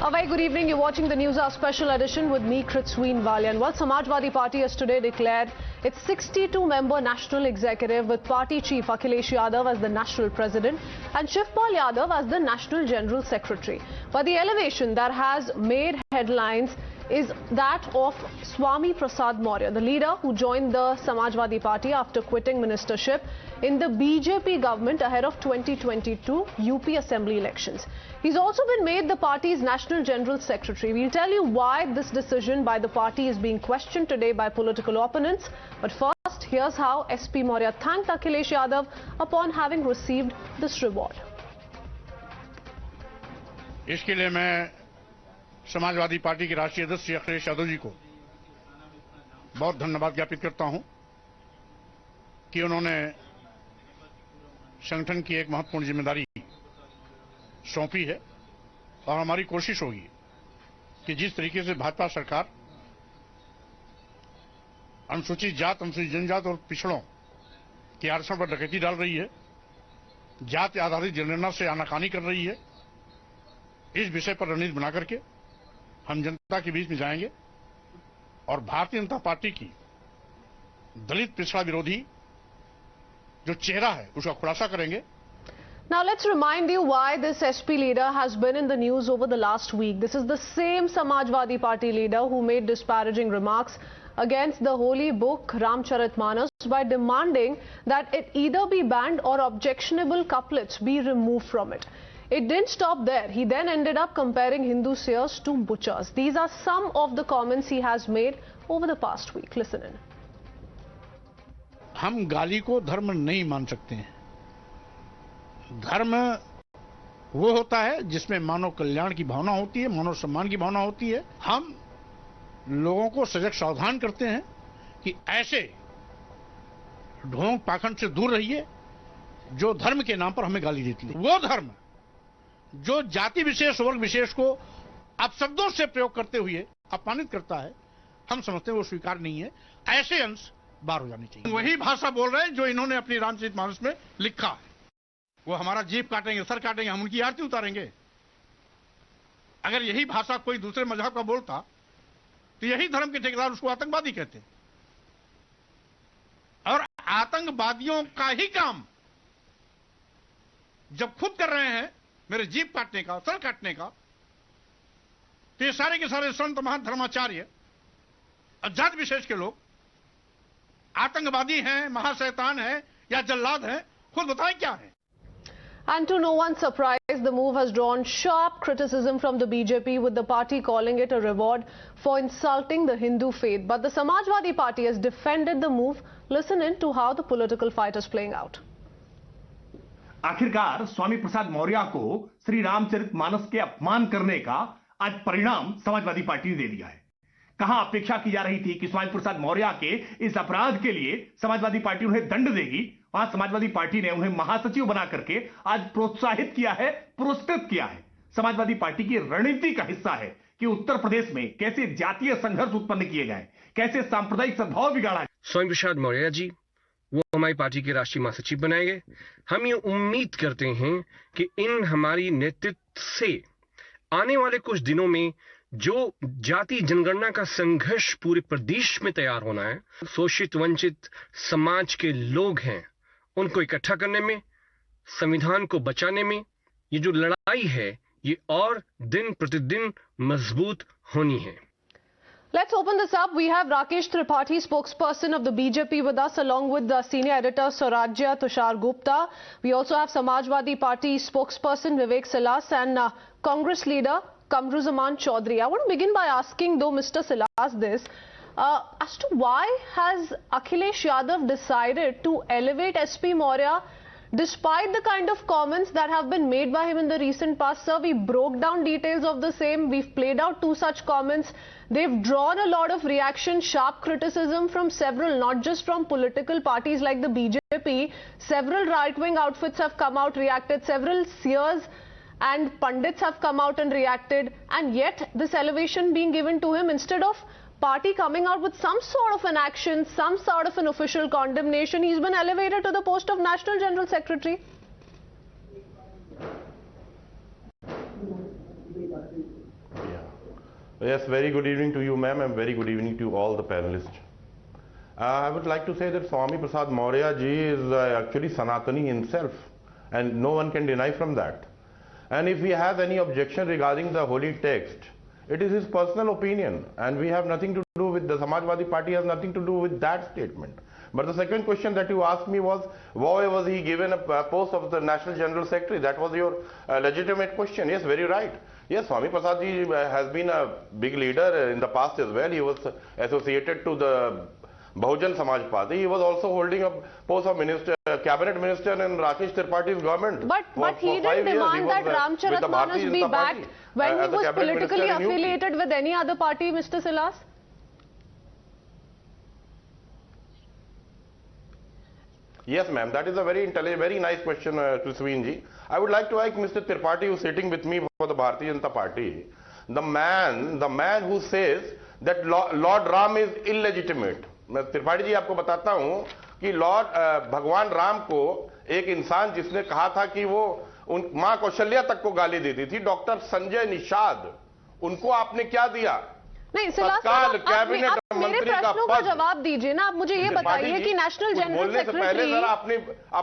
A very good evening. You're watching the News Hour special edition with me, Kritsween Valian. Well, Samajwadi Party has today declared its 62-member national executive with party chief Akhilesh Yadav as the national president and Shivpal Yadav as the national general secretary. But the elevation that has made headlines is that of Swami Prasad Maurya, the leader who joined the Samajwadi Party after quitting ministership in the BJP government ahead of 2022 UP Assembly elections. He's also been made the party's national general secretary. We'll tell you why this decision by the party is being questioned today by political opponents. But first, here's how SP Maurya thanked Akhilesh Yadav upon having received this reward. इसके लिए मैं Samajwadi party के राष्ट्रीय अध्यक्ष अखिलेश यादव जी को बहुत धन्यवाद ज्ञापित करता हूं कि उन्होंने संगठन की एक महत्वपूर्ण जिम्मेदारी सौंपी है और हमारी कोशिश होगी कि जिस तरीके से भाजपा सरकार अनुसूचित जात, अनुसूचित जनजात और पिछड़ों के आरक्षण पर डकैती डाल रही है, जाति आधारित जनगणना से आनाकानी कर रही है, इस विषय पर रणनीति बना करके हम जनता के बीच में जाएंगे और भारतीय जनता पार्टी की दलित पिछड़ा विरोधी जो चेहरा है उसका खुलासा करेंगे. Now let's remind you why this SP leader has been in the news over the last week. This is the same Samajwadi Party leader who made disparaging remarks against the holy book Ramcharitmanas by demanding that it either be banned or objectionable couplets be removed from it. It didn't stop there. He then ended up comparing Hindu seers to butchers. These are some of the comments he has made over the past week. Listen in. हम गाली को धर्म नहीं मान सकते हैं. धर्म वो होता है जिसमें मानव कल्याण की भावना होती है, मानव सम्मान की भावना होती है. हम लोगों को सजग सावधान करते हैं कि ऐसे ढोंग पाखंड से दूर रहिए जो धर्म के नाम पर हमें गाली देती है. वो धर्म जो जाति विशेष, वर्ग विशेष को अपशब्दों से प्रयोग करते हुए अपमानित करता है, हम समझते हैं वो स्वीकार नहीं है. ऐसे अंश बाहर हो जाने चाहिए. वही भाषा बोल रहे हैं जो इन्होंने अपनी रामचरितमानस में लिखा है. वो हमारा जीभ काटेंगे, सर काटेंगे, हम उनकी आरती उतारेंगे. अगर यही भाषा कोई दूसरे मजहब का बोलता तो यही धर्म के ठेकेदार उसको आतंकवादी कहते. और आतंकवादियों का ही काम जब खुद कर रहे हैं मेरे जीभ काटने का, सर काटने का, तो ये सारे के सारे संत महान धर्माचार्य जाति विशेष के लोग आतंकवादी हैं, महाशैतान हैं या जल्लाद हैं, खुद बताएं क्या है. And to no one's surprise, the move has drawn sharp criticism from the BJP, with the party calling it a reward for insulting the Hindu faith. But the Samajwadi Party has defended the move. Listen in to how the political fight is playing out. आखिरकार स्वामी प्रसाद मौर्य को श्री रामचरितमानस के अपमान करने का आज परिणाम Samajwadi party ने दे दिया है. कहां अपेक्षा की जा रही थी कि स्वामी प्रसाद मौर्य के इस अपराध के लिए समाजवादी पार्टी उन्हें दंड देगी, वहां समाजवादी पार्टी ने उन्हें महासचिव बना करके आज प्रोत्साहित किया है, पुरस्कृत किया है. समाजवादी पार्टी की रणनीति का हिस्सा है कि उत्तर प्रदेश में कैसे जातीय संघर्ष उत्पन्न किए जाए, कैसे सांप्रदायिक सद्भाव बिगाड़ा जाए. स्वामी प्रसाद मौर्य जी वो हमारी पार्टी के राष्ट्रीय महासचिव बनाए गए. हम ये उम्मीद करते हैं कि इन हमारी नेतृत्व से आने वाले कुछ दिनों में जो जाति जनगणना का संघर्ष पूरे प्रदेश में तैयार होना है, शोषित वंचित समाज के लोग हैं उनको इकट्ठा करने में, संविधान को बचाने में ये जो लड़ाई है ये और दिन प्रतिदिन मजबूत होनी है. Let's open this up. We have Rakesh Tripathi, spokesperson of the BJP, with us, along with the senior editor Swarajya Tushar Gupta. We also have Samajwadi Party spokesperson Vivek Silas and Congress leader Kamruzaman Chaudhary. I want to begin by asking, though, Mr. Silas this, as to why has Akhilesh Yadav decided to elevate SP Maurya despite the kind of comments that have been made by him in the recent past. Sir, we broke down details of the same. We've played out two such comments. They've drawn a lot of reaction, sharp criticism from several, not just from political parties like the BJP. Several right-wing outfits have come out, reacted. Several seers and pundits have come out and reacted. And yet, this elevation being given to him, instead of party coming out with some sort of an action, some sort of an official condemnation, he's been elevated to the post of National General Secretary. Yes, very good evening to you, ma'am, and very good evening to all the panelists. I would like to say that Swami Prasad Maurya ji is actually Sanatani himself, and no one can deny from that. And if he has any objection regarding the holy text, it is his personal opinion, and we have nothing to do with the Samajwadi Party has nothing to do with that statement. But the second question that you asked me was, why was he given a post of the National General Secretary? That was your legitimate question. Yes, very right. Yes, Swami Prasad ji has been a big leader in the past as well. He was associated to the Bahujan Samaj Party. He was also holding a post of cabinet minister in Rakesh Tripaঠি's government. But he didn't demand that Ramcharat Manas be backed when he was politically affiliated with any other party, Mr. Silas? Yes, ma'am. That is a very intelligent, very nice question to Sween ji. I would like to ask Mr. Tripathi, who is sitting with me for the Bharatiya Janata Party, the man who says that Lord Ram is illegitimate. मैं त्रिपाठी जी आपको बताता हूं कि भगवान राम को एक इंसान जिसने कहा था कि वो मां कौशल्या तक को गाली देती थी, डॉक्टर संजय निषाद, उनको आपने क्या दिया? नहीं, तत्काल कैबिनेट मंत्री का पद जवाब दीजिए ना। आप मुझे ये बताइए कि नेशनल जनरल सेक्रेटरी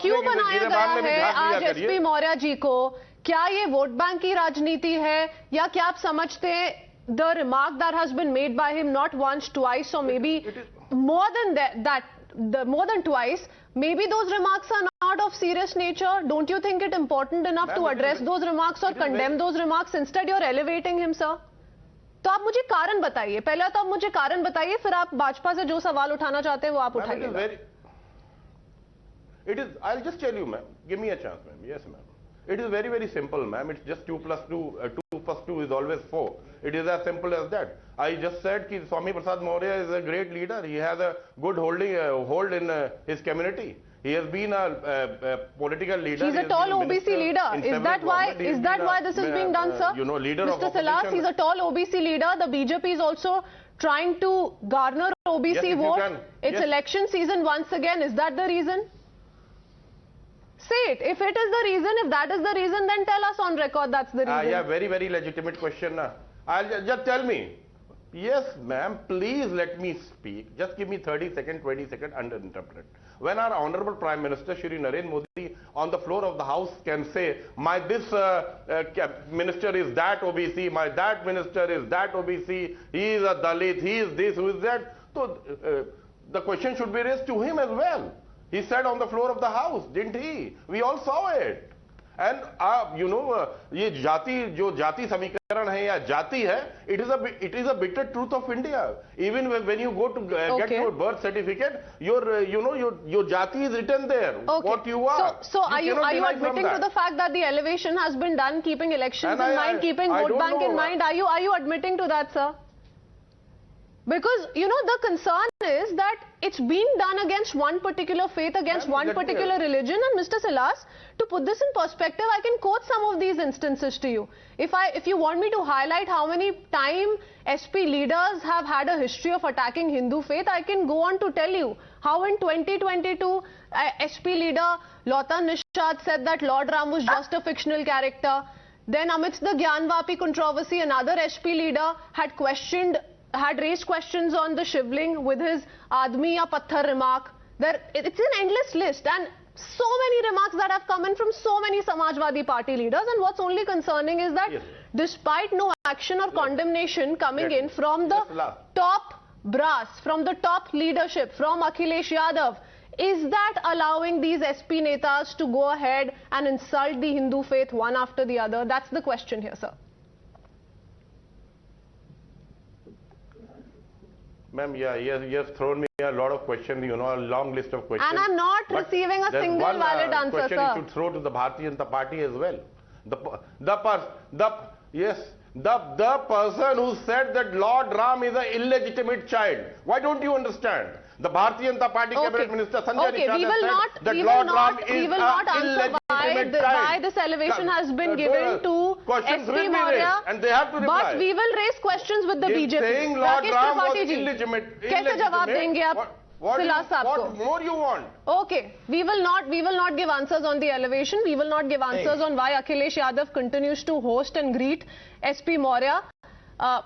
क्यों बनाया गया है आज एसपी मौर्य जी को? क्या ये वोट बैंक की राजनीति है, या क्या आप समझते हैं the remark that has been made by him not once, twice, or maybe more than twice, maybe those remarks are not of serious nature? Don't you think it important enough to address those remarks or condemn those remarks? Instead you're elevating him, sir. तो आप मुझे कारण बताइए, पहले तो आप मुझे कारण बताइए, फिर आप भाजपा से जो सवाल उठाना चाहते हैं वो आप उठाइए। It is, I'll just tell you, ma'am. Give me a chance, ma'am. Yes, ma'am. It is very, very simple, ma'am. It's just 2 plus 2. 2 plus 2 is always 4. It is as simple as that. I just said that Swami Prasad Maurya is a great leader. He has a good hold in his community. He has been a political leader. He's a tall OBC leader. Is that why this is being done, sir? You know, leader Mr. Silas, he's a tall OBC leader. The BJP is also trying to garner OBC vote. It's election season once again. Is that the reason? Say it. If it is the reason, if that is the reason, then tell us on record that's the reason. Yeah, very, very legitimate question. Just tell me. Yes, ma'am, please let me speak. Just give me 30 seconds, 20 seconds, uninterrupted. When our Honorable Prime Minister, Shri Narendra Modi, on the floor of the House can say, this minister is that OBC, that minister is that OBC, he is a Dalit, he is this, who is that. So, the question should be raised to him as well. He said on the floor of the House, didn't he? We all saw it. And you know, ये जाति समीकरण है या जाति है, it is a bitter truth of India. Even when you go to get your birth certificate, your jati is written there. Okay. What you are. So are you admitting to the fact that the elevation has been done keeping elections in mind, keeping vote bank in mind? Are you admitting to that, sir? Because, you know, the concern is that it's being done against one particular faith, against one particular religion. And Mr. Silas, to put this in perspective, I can quote some of these instances to you. If you want me to highlight how many times SP leaders have had a history of attacking Hindu faith, I can go on to tell you how in 2022, SP leader Lota Nishad said that Lord Ram was just a fictional character. Then amidst the Gyanvapi controversy, another SP leader had raised questions on the Shivling with his Admi ya Patthar remark. It's an endless list, and so many remarks that have come in from so many Samajwadi Party leaders. And what's only concerning is that despite no action or condemnation coming in from the top brass, from the top leadership, from Akhilesh Yadav, is that allowing these SP netas to go ahead and insult the Hindu faith one after the other? That's the question here, sir. Ma'am, you have thrown me a lot of questions, you know, a long list of questions. And I'm not receiving a single valid answer, question sir. You should throw to the Bharatiya Janata Party as well. The person who said that Lord Ram is an illegitimate child. Why don't you understand? The Bharatiya Janata Party cabinet minister Sanjay Nischad said that Lord Ram is an illegitimate child. Why this elevation has been given to SP Maurya, and they have to reply. But we will raise questions with the BJP. Saying Lord Ram was illegitimate. कैसे जवाब देंगे आप? What more you want? Okay, we will not give answers on the elevation. We will not give answers on why Akhilesh Yadav continues to host and greet SP Maurya.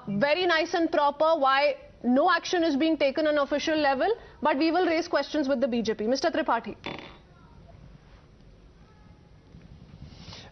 very nice and proper. Why no action is being taken on official level? But we will raise questions with the BJP. Mr. Tripathi.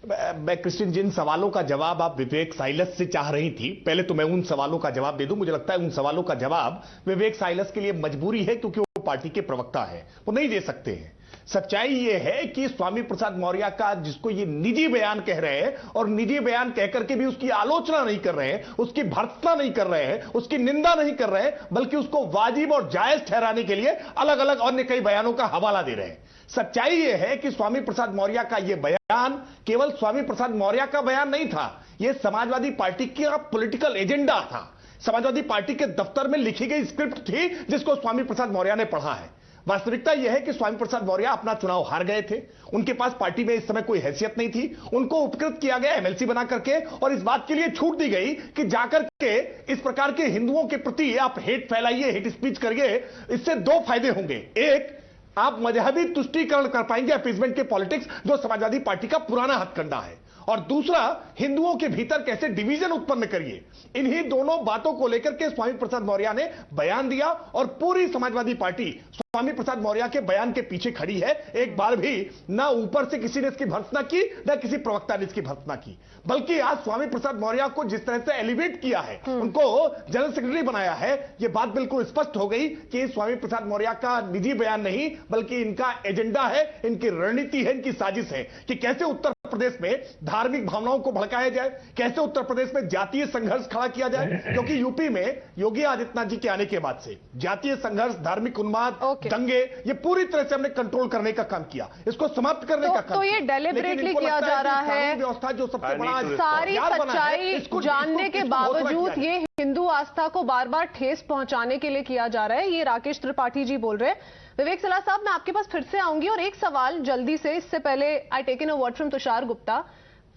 मैं Kristin, जिन सवालों का जवाब आप विवेक Silas से चाह रही थी, पहले तो मैं उन सवालों का जवाब दे दूं। मुझे लगता है उन सवालों का जवाब विवेक साइलस के लिए मजबूरी है, क्योंकि वो पार्टी के प्रवक्ता है, वो नहीं दे सकते हैं। सच्चाई ये है कि स्वामी प्रसाद मौर्य का, जिसको ये निजी बयान कह रहे हैं, और निजी बयान कहकर के भी उसकी आलोचना नहीं कर रहे हैं, उसकी भर्त्सना नहीं कर रहे हैं, उसकी निंदा नहीं कर रहे हैं, बल्कि उसको वाजिब और जायज ठहराने के लिए अलग अलग अन्य कई बयानों का हवाला दे रहे हैं। सच्चाई यह है कि स्वामी प्रसाद मौर्य का यह बयान केवल स्वामी प्रसाद मौर्य का बयान नहीं था, यह समाजवादी पार्टी का पॉलिटिकल एजेंडा था। समाजवादी पार्टी के दफ्तर में लिखी गई स्क्रिप्ट थी, जिसको स्वामी प्रसाद मौर्य ने पढ़ा है। वास्तविकता यह है कि स्वामी प्रसाद मौर्य अपना चुनाव हार गए थे, उनके पास पार्टी में इस समय कोई हैसियत नहीं थी, उनको उपकृत किया गया एमएलसी बना करके, और इस बात के लिए छूट दी गई कि जाकर के इस प्रकार के हिंदुओं के प्रति आप हेट फैलाइए, हेट स्पीच करिए। इससे दो फायदे होंगे। एक, आप मजहबी तुष्टीकरण कर पाएंगे, अपीजमेंट के पॉलिटिक्स, जो समाजवादी पार्टी का पुराना हथकंडा है, और दूसरा, हिंदुओं के भीतर कैसे डिवीजन उत्पन्न करिए। इन्हीं दोनों बातों को लेकर के स्वामी प्रसाद मौर्य ने बयान दिया, और पूरी समाजवादी पार्टी स्वामी प्रसाद मौर्य के बयान के पीछे खड़ी है। एक बार भी ना ऊपर से किसी ने इसकी भर्त्सना की, ना किसी प्रवक्ता ने इसकी भर्त्सना की, बल्कि आज स्वामी प्रसाद मौर्य को जिस तरह से एलिवेट किया है, उनको जनरल सेक्रेटरी बनाया है, यह बात बिल्कुल स्पष्ट हो गई कि स्वामी प्रसाद मौर्य का निजी बयान नहीं, बल्कि इनका एजेंडा है, इनकी रणनीति है, इनकी साजिश है कि कैसे उत्तर प्रदेश में धार्मिक भावनाओं को भड़काया जाए, कैसे उत्तर प्रदेश में जातीय संघर्ष खड़ा किया जाए। क्योंकि यूपी में योगी आदित्यनाथ जी के आने के बाद से जातीय संघर्ष, धार्मिक उन्माद, दंगे, ये पूरी तरह से हमने कंट्रोल करने का काम किया, इसको समाप्त करने का काम। तो ये डेलिबरेटली किया जा रहा है। व्यवस्था जो सबसे बड़ा सारी सच्चाई जानने के बावजूद ये हिंदू आस्था को बार बार ठेस पहुंचाने के लिए किया जा रहा है, ये राकेश त्रिपाठी जी बोल रहे हैं। विवेक सलाह साहब, मैं आपके पास फिर से आऊंगी, और एक सवाल जल्दी से, इससे पहले I taken a word from Tushar Gupta.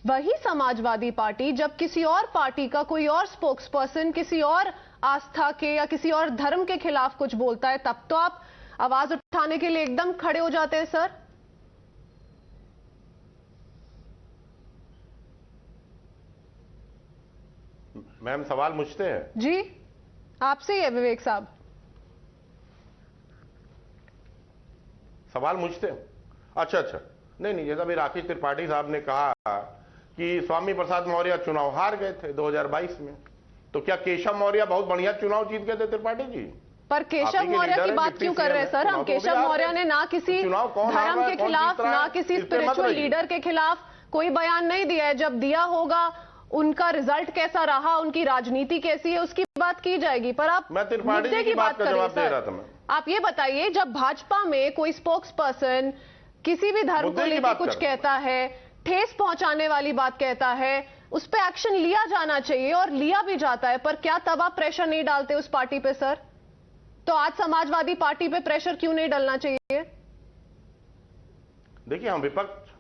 वही समाजवादी पार्टी जब किसी और पार्टी का कोई और स्पोक्स पर्सन किसी और आस्था के या किसी और धर्म के खिलाफ कुछ बोलता है, तब तो आप आवाज उठाने के लिए एकदम खड़े हो जाते हैं सर। मैम, सवाल मुझसे है? जी, आपसे ही है विवेक साहब। सवाल मुझसे? अच्छा, नहीं, जैसा भी राकेश त्रिपाठी साहब ने कहा कि स्वामी प्रसाद मौर्य चुनाव हार गए थे 2022 में, तो क्या केशव मौर्य बहुत बढ़िया चुनाव जीत गए थे त्रिपाठी जी? पर केशव मौर्य की बात क्यों कर रहे हैं सर? हम केशव मौर्य ने ना किसी धर्म के खिलाफ, ना किसी स्पिरिचुअल लीडर के खिलाफ कोई बयान नहीं दिया है। जब दिया होगा, उनका रिजल्ट कैसा रहा, उनकी राजनीति कैसी है, उसकी बात की जाएगी। पर आप मुद्दे की बात कर रहे हैं सर। आप ये बताइए, जब भाजपा में कोई स्पोक्स पर्सन किसी भी धर्म को लेकर कुछ कहता है, ठेस पहुंचाने वाली बात कहता है, उस पर एक्शन लिया जाना चाहिए और लिया भी जाता है, पर क्या तब आप प्रेशर नहीं डालते उस पार्टी पे सर? तो आज समाजवादी पार्टी पे प्रेशर क्यों नहीं डालना चाहिए? देखिए, हम विपक्ष,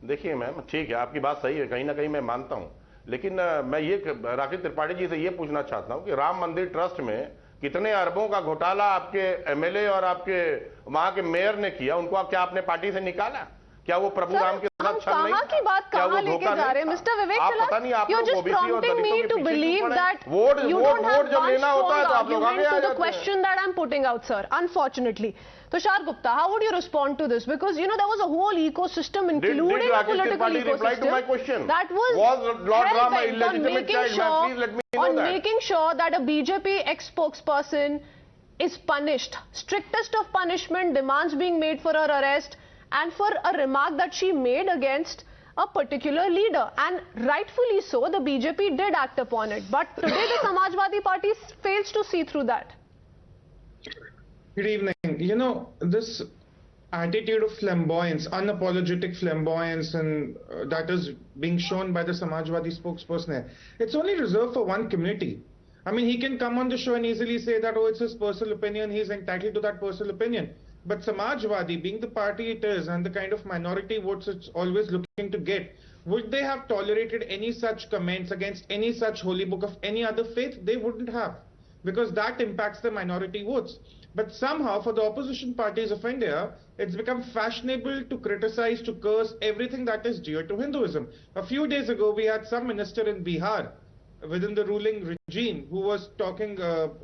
देखिए मैम, ठीक है, आपकी बात सही है, कहीं ना कहीं मैं मानता हूं, लेकिन मैं ये राकेश त्रिपाठी जी से ये पूछना चाहता हूं कि राम मंदिर ट्रस्ट में कितने अरबों का घोटाला आपके एमएलए और आपके वहां के मेयर ने किया, उनको क्या आपने पार्टी से निकाला? क्या वो प्रभु राम के साथ छल नहीं? की बात कहां लेके जा रहे हैं मिस्टर विवेक सलाह? पता नहीं, आप you're just prompting me to believe that you don't have जब लेना होता है तो आप लोग आगे आ to जाते the हैं। question that I'm putting out, sir. Unfortunately, Tushar Gupta, how would you respond to this? Because you know there was a whole ecosystem, including a political ecosystem, that was Lord Rama hell-bent on illegitimate making child? Please let me know that. making sure that a BJP ex-spokesperson is punished. Strictest of punishment, demands being made for her arrest, and for a remark that she made against a particular leader, and rightfully so, the BJP did act upon it. But today the Samajwadi Party fails to see through that. Good evening. You know, this attitude of flamboyance, unapologetic flamboyance, and that is being shown by the Samajwadi spokesperson, it's only reserved for one community. I mean, he can come on the show and easily say that, oh, it's his personal opinion, he's entitled to that personal opinion. But Samajwadi, being the party it is and the kind of minority votes it's always looking to get, would they have tolerated any such comments against any such holy book of any other faith? They wouldn't have, because that impacts the minority votes. But somehow, for the opposition parties of India, it's become fashionable to criticize, to curse everything that is dear to Hinduism. A few days ago, we had some minister in Bihar within the ruling regime who was talking,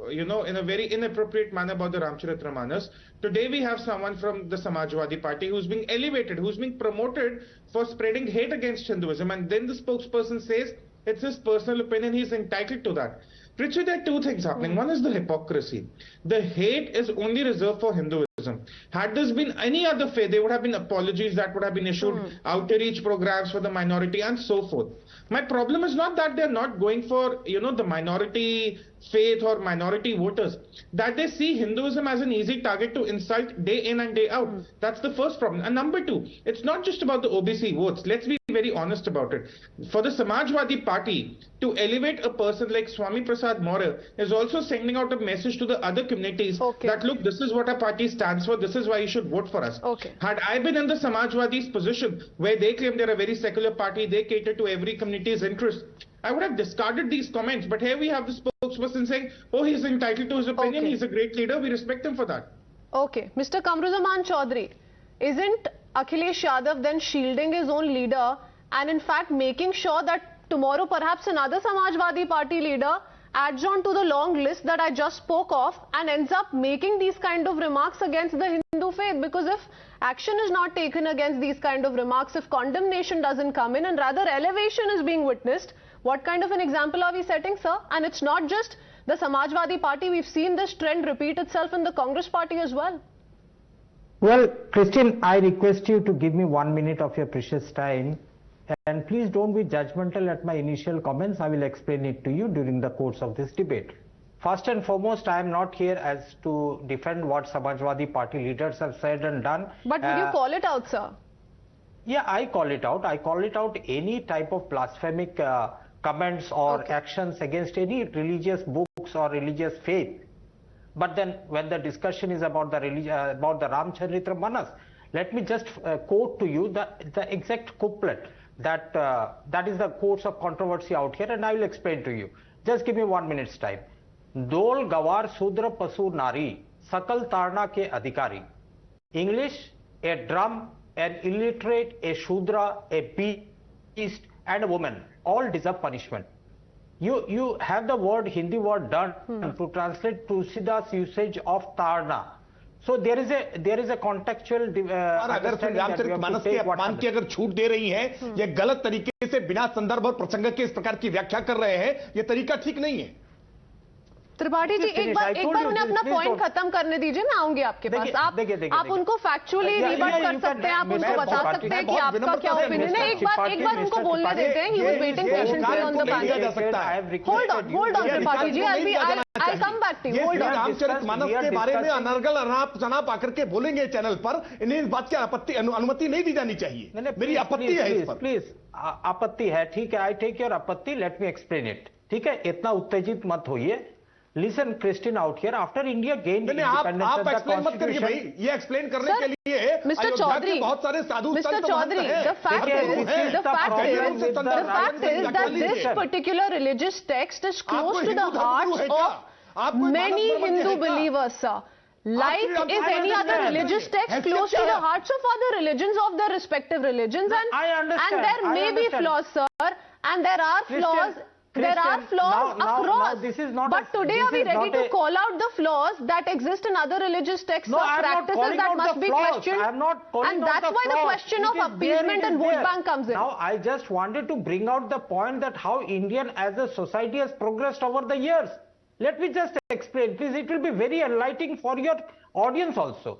in a very inappropriate manner about the Ramcharitamanas. Today, we have someone from the Samajwadi Party who's being elevated, who's being promoted for spreading hate against Hinduism. And then the spokesperson says it's his personal opinion, he's entitled to that. Richard, there are two things happening. One is the hypocrisy. The hate is only reserved for Hinduism. Had this been any other faith, there would have been apologies that would have been issued, outreach programs for the minority and so forth. My problem is not that they're not going for, the minority faith or minority voters, that they see Hinduism as an easy target to insult day in and day out. That's the first problem. And number two, it's not just about the OBC votes. Let's be very honest about it. For the Samajwadi Party to elevate a person like Swami Prasad Maurya is also sending out a message to the other communities that, look, this is what our party stands for. This is why you should vote for us. Had I been in the Samajwadi's position, where they claim they're a very secular party, they cater to every community's interest, I would have discarded these comments. But here we have the spokesperson saying, oh, he's entitled to his opinion. He's a great leader. We respect him for that. Okay. Mr. Kamruzaman Chaudhary, isn't Akhilesh Yadav then shielding his own leader and in fact making sure that tomorrow perhaps another Samajwadi Party leader adds on to the long list that I just spoke of and ends up making these kind of remarks against the Hindu faith? Because if action is not taken against these kind of remarks, if condemnation doesn't come in and rather elevation is being witnessed, what kind of an example are we setting, sir? And it's not just the Samajwadi Party. We've seen this trend repeat itself in the Congress Party as well. Well, Christine, I request you to give me 1 minute of your precious time. And please don't be judgmental at my initial comments. I will explain it to you during the course of this debate. First and foremost, I am not here as to defend what Samajwadi Party leaders have said and done. But would you call it out, sir? Yeah, I call it out. I call it out any type of blasphemic comments or actions against any religious books or religious faith. But then when the discussion is about the Ramcharitamanas, let me just quote to you the exact couplet that is the course of controversy out here, and I will explain to you. Just give me 1 minute's time. Dol gawar sudra pasu nari sakal tarna ke adhikari. English, a drum, an illiterate, a shudra, a beast and a woman all deserve punishment. You have the word, Hindi word done to translate Tulsidas usage of tarna. So there is a contextual अगर रामचरितमानस के अपमान की अगर छूट दे रही हैं, ये गलत तरीके से बिना संदर्भ और प्रसंग के इस प्रकार की व्याख्या कर रहे हैं, ये तरीका ठीक नहीं है। त्रिपाठी जी, एक बार उन्हें अपना पॉइंट खत्म करने दीजिए, मैं आऊंगी आपके पास। आप उनको फैक्चुअली रिबट कर सकते हैं, आप उनको बता सकते हैं कि आपका क्या ओपिनियन है। एक बार उनको बोलने देते हैं। He was waiting patiently on the panel. Hold on, Tripathi ji, I'll come back to you. Hold on. Ramcharitmanas के बारे में अनर्गल अनाप आकर के बोलेंगे चैनल पर, इन्हें इस बात की अनुमति नहीं दी जानी चाहिए। मेरी आपत्ति है इस पर। प्लीज, आपत्ति है, ठीक है, आई टेक योर आपत्ति, लेट मी एक्सप्लेन इट। ठीक है, इतना उत्तेजित मत होइए। Listen, Christine, out here, after India gained independence, आप एक्सप्लेन मत करिए भाई, ये एक्सप्लेन करने के लिए मिस्टर चौधरी, बहुत सारे साधु mister Chaudhary, the fact is that this particular religious text is close to the hearts of many Hindu believers, sir. Like is any other religious text close to the hearts of other religions of their respective religions, and there may be flaws, sir, and there are flaws. There are flaws across. This is not but today are we ready to call out the flaws that exist in other religious texts or practices that must be questioned? And that's why the question of appeasement and vote bank comes in. Now, I just wanted to bring out the point that how Indian as a society has progressed over the years. Let me just explain, please. It will be very enlightening for your audience also.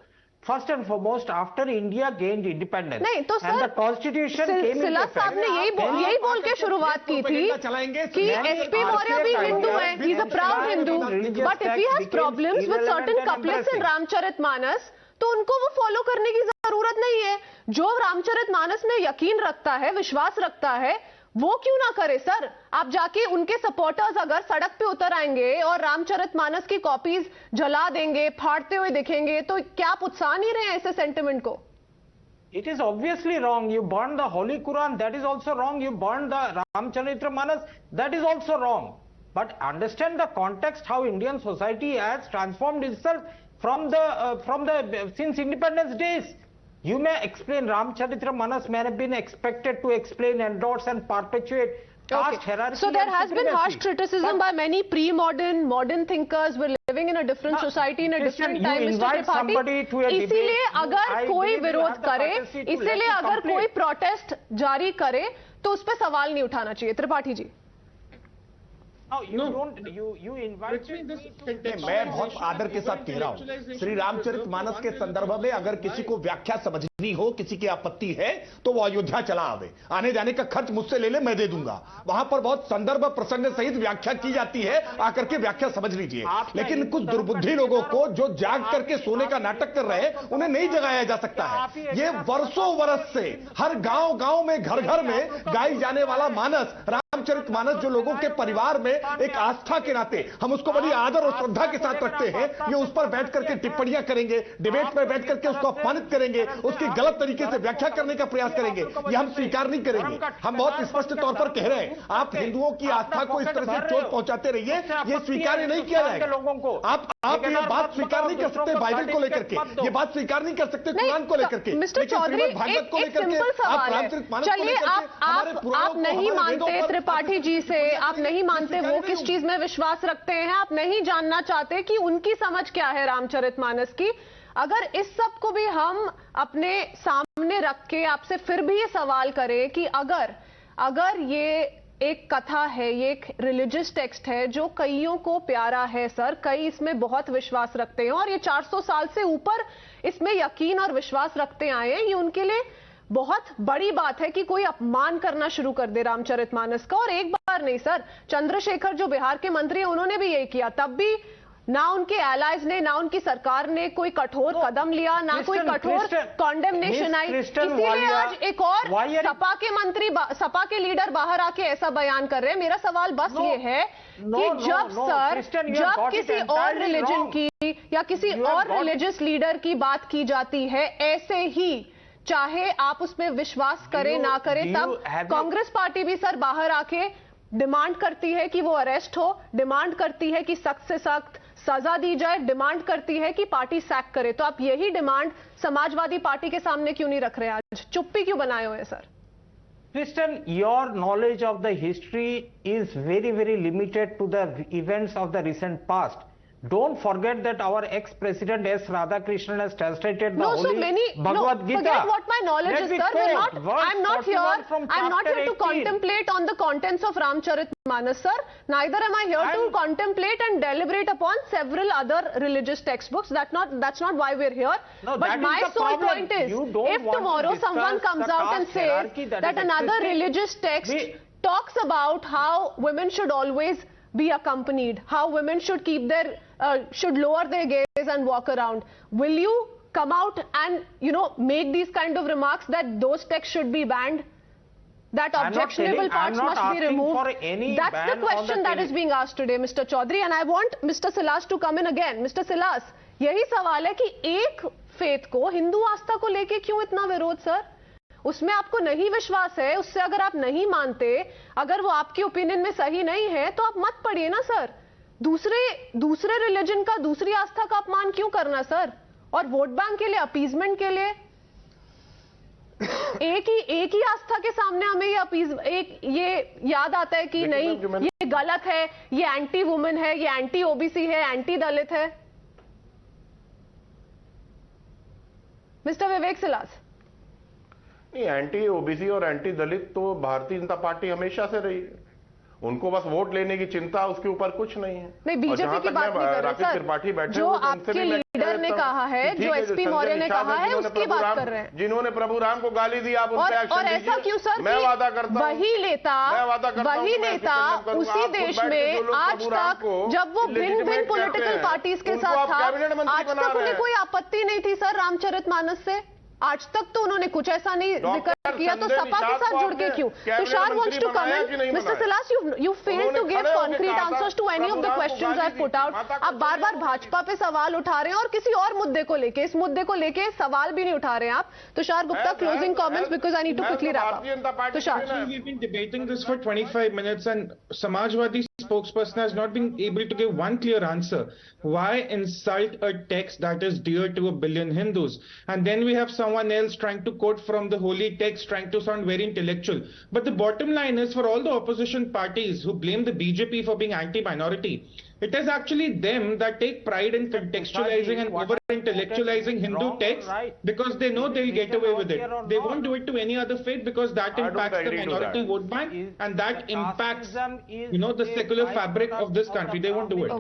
First and foremost, after India gained independence, and the constitution came into effect. साहब ने यही बोल के शुरुआत की थी कि SP Maurya भी हिंदू है, he is a proud Hindu, but if he has problems with certain couplets in Ramcharitmanas, तो उनको वो फॉलो करने की जरूरत नहीं है। जो रामचरितमानस में यकीन रखता है, विश्वास रखता है, वो क्यों ना करे सर। आप जाके उनके सपोर्टर्स अगर सड़क पे उतर आएंगे और रामचरितमानस की कॉपीज जला देंगे, फाड़ते हुए दिखेंगे, तो क्या आप उत्साह नहीं रहे हैं ऐसे सेंटिमेंट को? It is obviously wrong. You burn the Holy Quran, that is also wrong. You burn the Ramcharitamanas, that is also wrong. But understand the context, how Indian society has transformed itself from the since independence days. You may explain, Ramcharitmanas may have been expected to explain, endorse and perpetuate caste hierarchy. So there and has been harsh supremacy. criticism by many pre-modern, modern thinkers. We're living in a different society, in a Christian, different time, you Mr. invite somebody to a Tripathi. debate, इसीलिए अगर I कोई believe you विरोध have the करे, courtesy to let इसीलिए me अगर complete. कोई protest जारी करे, तो उस पर सवाल नहीं उठाना चाहिए. Tripathi ji. No, you No. don't. You invited Between this me to contextualization, मैं बहुत आदर के साथ कह रहा हूं, श्री रामचरितमानस के संदर्भ में अगर किसी को व्याख्या समझनी हो, किसी की आपत्ति है, तो वो अयोध्या चला आवे, आने जाने का खर्च मुझसे ले ले, मैं दे दूंगा. वहां पर बहुत संदर्भ प्रसंग सहित व्याख्या की जाती है, आकर के व्याख्या समझ लीजिए. लेकिन कुछ दुर्बुद्धि लोगों को जो जाग करके सोने का नाटक कर रहे हैं, उन्हें नहीं जगाया जा सकता है. ये वर्षों वर्ष से हर गांव गांव में, घर घर में गाई जाने वाला मानस, रामचरितमानस जो लोगों के परिवार में एक आस्था के नाते हम उसको बड़ी आदर और श्रद्धा के साथ रखते हैं, ये उस पर बैठ करके टिप्पणियां करेंगे, डिबेट में बैठ करके उसको अपमानित करेंगे, उसकी गलत तरीके से व्याख्या करने का प्रयास करेंगे, ये हम स्वीकार नहीं करेंगे. हम बहुत स्पष्ट तौर पर कह रहे हैं, आप हिंदुओं की आस्था को इस तरह से चोट पहुंचाते रहिए, ये स्वीकार नहीं किया जाएगा. आप ये बात स्वीकार नहीं कर सकते बाइबल को लेकर के, ये बात स्वीकार नहीं कर सकते कुरान को लेकर के, मिस्टर चौधरी, भागवत को एक लेकर के, सिंपल आप सवाल है. रामचरितमानस को चलिए, लेकर के आप नहीं मानते त्रिपाठी जी से, आप नहीं मानते वो किस चीज में विश्वास रखते हैं, आप नहीं जानना चाहते कि उनकी समझ क्या है रामचरितमानस की. अगर इस सब को भी हम अपने सामने रख के आपसे फिर भी ये सवाल करें कि अगर ये एक कथा है, ये एक रिलीजियस टेक्स्ट है जो कईयों को प्यारा है सर, कई इसमें बहुत विश्वास रखते हैं और ये 400 साल से ऊपर इसमें यकीन और विश्वास रखते आए हैं, ये उनके लिए बहुत बड़ी बात है कि कोई अपमान करना शुरू कर दे रामचरितमानस का. और एक बार नहीं सर, चंद्रशेखर जो बिहार के मंत्री हैं उन्होंने भी यही किया, तब भी ना उनके एलाइज ने, ना उनकी सरकार ने कोई कठोर कदम लिया, ना कोई कठोर कॉन्डेमनेशन आई. इसीलिए आज एक और सपा के लीडर बाहर आके ऐसा बयान कर रहे हैं. मेरा सवाल बस ये है कि जब किसी और रिलीजन की या किसी और रिलीजियस लीडर की बात की जाती है, ऐसे ही चाहे आप उसमें विश्वास करें ना करें, तब कांग्रेस पार्टी भी सर बाहर आके डिमांड करती है कि वो अरेस्ट हो, डिमांड करती है कि सख्त से सख्त सजा दी जाए, डिमांड करती है कि पार्टी सैक करे. तो आप यही डिमांड समाजवादी पार्टी के सामने क्यों नहीं रख रहे, आज चुप्पी क्यों बनाए हुए sir? Christian, your knowledge of the history is very, very limited to the events of the recent past. Don't forget that our ex-president S. Radhakrishnan has translated the holy Bhagavad Gita. Forget what my knowledge is, sir. I'm not here to contemplate on the contents of Ramcharitmanas, sir. Neither am I here to contemplate and deliberate upon several other religious textbooks. That's not why we're here. No, but my sole point is, if tomorrow someone comes out and says that another religious text talks about how women should always be accompanied, how women should keep their should lower their gaze and walk around, will you come out and make these kind of remarks that those texts should be banned, that objectionable parts must be removed? That's the question that is being asked today, Mr. Chaudhary, and I want Mr. Silas to come in again. Mr. Silas, यही सवाल है कि एक faith को, हिंदू आस्था को लेके क्यों इतना विरोध सर? उसमें आपको नहीं विश्वास है, उससे अगर आप नहीं मानते, अगर वो आपकी ओपिनियन में सही नहीं है, तो आप मत पढ़िए ना सर. दूसरे रिलीजन का, दूसरी आस्था का अपमान क्यों करना सर? और वोट बैंक के लिए, अपीजमेंट के लिए एक ही आस्था के सामने हमें ये याद आता है कि नहीं, ये गलत है, ये एंटी वुमेन है, ये एंटी ओबीसी है, एंटी दलित है. मिस्टर विवेक सिलास. नहीं, एंटी ओबीसी और एंटी दलित तो भारतीय जनता पार्टी हमेशा से रही है. उनको बस वोट लेने की चिंता, उसके ऊपर कुछ नहीं है. नहीं, बीजेपी की बात नहीं कर रहे सर. जो आपके लीडर ने कहा है, जो एसपी मौर्य ने कहा है, उसकी बात कर रहे हैं. जिन्होंने प्रभु राम को गाली दी, आप उन पे एक्शन और ऐसा क्यों सर? मैं वादा करता हूं, वही नेता उसी देश में आज तक, जब वो भिन्न पॉलिटिकल पार्टीज के साथ था, आज तक उन्हें कोई आपत्ति नहीं थी सर रामचरितमानस से. आज तक तो उन्होंने कुछ ऐसा नहीं जिक्र किया, तो संजय सपा के निषाद साथ को जुड़ के आपने क्यों? कैबिनेट तुषार wants मंत्री to बनाया comment. कि नहीं Mr. बनाया? Silas, you failed उन्होंने to give खड़े होके concrete कहा था, answers to any of the Prabhuram को questions गाली I've दी put थी, out. माता को आप बार बार गाली दी भाजपा पे सवाल उठा रहे हैं और किसी और मुद्दे को लेके, इस मुद्दे को लेके सवाल भी नहीं उठा रहे हैं आप. Tushar Gupta, closing comments because I need to quickly wrap up. Tushar. We've been debating this for 25 minutes and Samajwadi spokesperson has not been able to give one clear answer. Why insult a text that is dear to 1 billion Hindus? And then we have someone else trying to quote from the holy text, trying to sound very intellectual. But the bottom line is, for all the opposition parties who blame the BJP for being anti-minority, it is actually them that take pride in contextualizing and over-intellectualizing Hindu texts because they know they'll get away with it. They won't do it to any other faith because that impacts the minority vote bank and that impacts, the secular fabric of this country. They won't do it.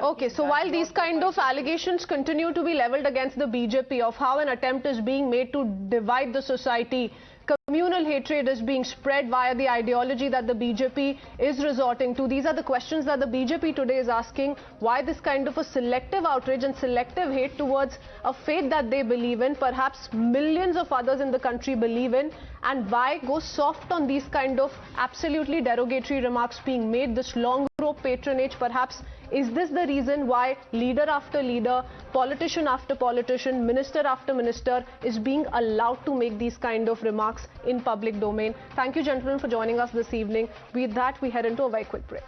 Okay, so while these kind of allegations continue to be leveled against the BJP of how an attempt is being made to divide the society, communal hatred is being spread via the ideology that the BJP is resorting to. These are the questions that the BJP today is asking. Why this kind of a selective outrage and selective hate towards a faith that they believe in, perhaps millions of others in the country believe in, and why go soft on these kind of absolutely derogatory remarks being made, this long rope patronage perhaps. Is this the reason why leader after leader, politician after politician, minister after minister is being allowed to make these kind of remarks in public domain? Thank you, gentlemen, for joining us this evening. With that, we head into a very quick break.